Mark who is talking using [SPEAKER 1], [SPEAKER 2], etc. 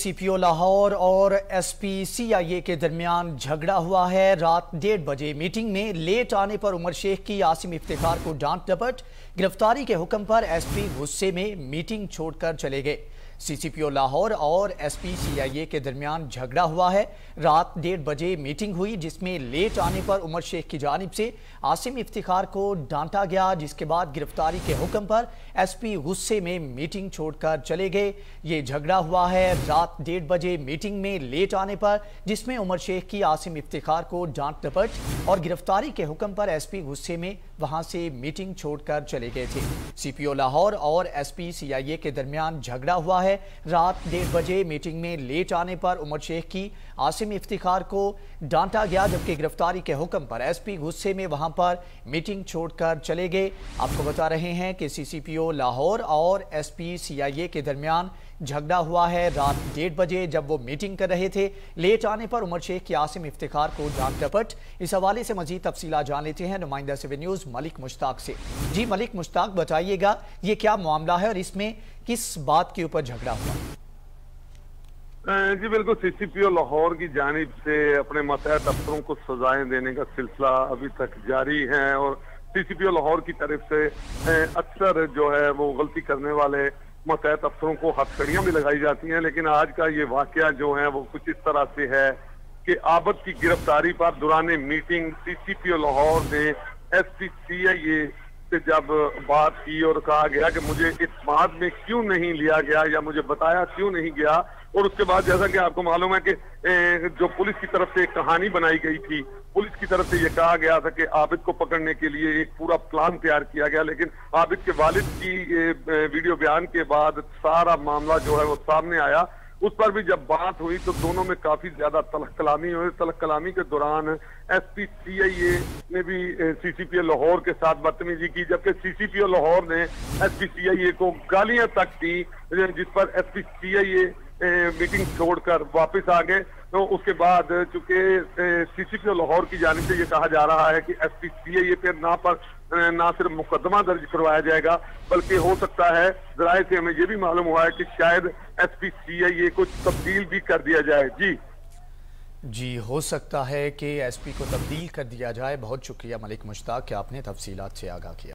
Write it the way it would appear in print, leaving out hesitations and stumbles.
[SPEAKER 1] CCPO Lahore और SP CIA के दरमियान झगड़ा हुआ है। रात 1:30 बजे मीटिंग में लेट आने पर उमर शेख की आसिम इफ्तिखार को डांट डपट। गिरफ्तारी के हुक्म पर एसपी गुस्से में मीटिंग छोड़कर चले गए। सीसीपीओ लाहौर और एसपी सीआईए के दरमियान झगड़ा हुआ है। रात 1:30 बजे मीटिंग हुई जिसमें लेट आने पर उमर शेख की जानिब से आसिम इफ्तिखार को डांटा गया, जिसके बाद गिरफ्तारी के हुक्म पर एसपी गुस्से में मीटिंग छोड़कर चले गए। ये झगड़ा हुआ है रात 1:30 बजे मीटिंग में लेट आने पर, जिसमें उमर शेख की आसिम इफ्तिखार को डांट डपट और गिरफ्तारी के हुक्म पर एसपी गुस्से में वहां से मीटिंग छोड़कर चले गए थे। सीपीओ लाहौर और एसपी सीआईए के दरमियान झगड़ा हुआ है। रात 1:30 बजे मीटिंग में लेट आने पर उमर शेख की आसिम इफ्तिखार को डांटा गया, जबकि गिरफ्तारी के हुक्म पर एसपी गुस्से में वहां पर मीटिंग छोड़कर चले गए। आपको बता रहे हैं कि सीसीपीओ लाहौर और एसपी सीआईए के दरमियान झगड़ा हुआ है रात 1:30 बजे जब वो मीटिंग कर रहे थे। लेट आने पर उमर शेख की आसिम इफ्तिखार को डांट डपट। इस हवाले से मजीद तफसीलात जान लेते हैं नुमाइंदा 7 न्यूज मलिक मुश्ताक से। जी मलिक मुश्ताक, बताइएगा ये क्या मामला है और इसमें किस बात के ऊपर झगड़ा हुआ?
[SPEAKER 2] जी बिल्कुल, सीसीपीओ लाहौर की जानिब से अपने मतहत अफसरों को सजाएं देने का सिलसिला अभी तक जारी है और सीसीपीओ लाहौर की तरफ से अक्सर जो है वो गलती करने वाले मतहत अफसरों को हथकड़ियां भी लगाई जाती हैं। लेकिन आज का ये वाकया जो है वो कुछ इस तरह से है कि आबद की गिरफ्तारी पर दौरान मीटिंग सीसीपीओ लाहौर ने एसपी सीआईए से जब बात की और कहा गया कि मुझे इस बात में क्यों नहीं लिया गया या मुझे बताया क्यों नहीं गया, और उसके बाद जैसा कि आपको मालूम है कि जो पुलिस की तरफ से एक कहानी बनाई गई थी, पुलिस की तरफ से ये कहा गया था कि आबिद को पकड़ने के लिए एक पूरा प्लान तैयार किया गया, लेकिन आबिद के वालिद की वीडियो बयान के बाद सारा मामला जो है वो सामने आया। उस पर भी जब बात हुई तो दोनों में काफी ज्यादा तलख कलामी हुई। तलख कलामी के दौरान एसपी सीआईए ने भी सीसीपीओ लाहौर के साथ बदतमीजी की, जबकि सीसीपीओ लाहौर ने एसपी सीआईए को गालियां तक दी, जिस पर एसपी सीआईए मीटिंग छोड़कर वापस आ गए। तो उसके बाद चूंकि सीसीपीओ लाहौर की जानिब से ये कहा जा रहा है कि एसपी सीआईए पे ना सिर्फ मुकदमा दर्ज करवाया जाएगा बल्कि हो सकता है जराये से हमें ये भी मालूम हुआ है कि शायद एसपी सीआईए को तब्दील भी कर दिया जाए। जी
[SPEAKER 1] हो सकता है कि एसपी को तब्दील कर दिया जाए। बहुत शुक्रिया मलिक मुश्ताक कि आपने तफसीलात से आगाह किया।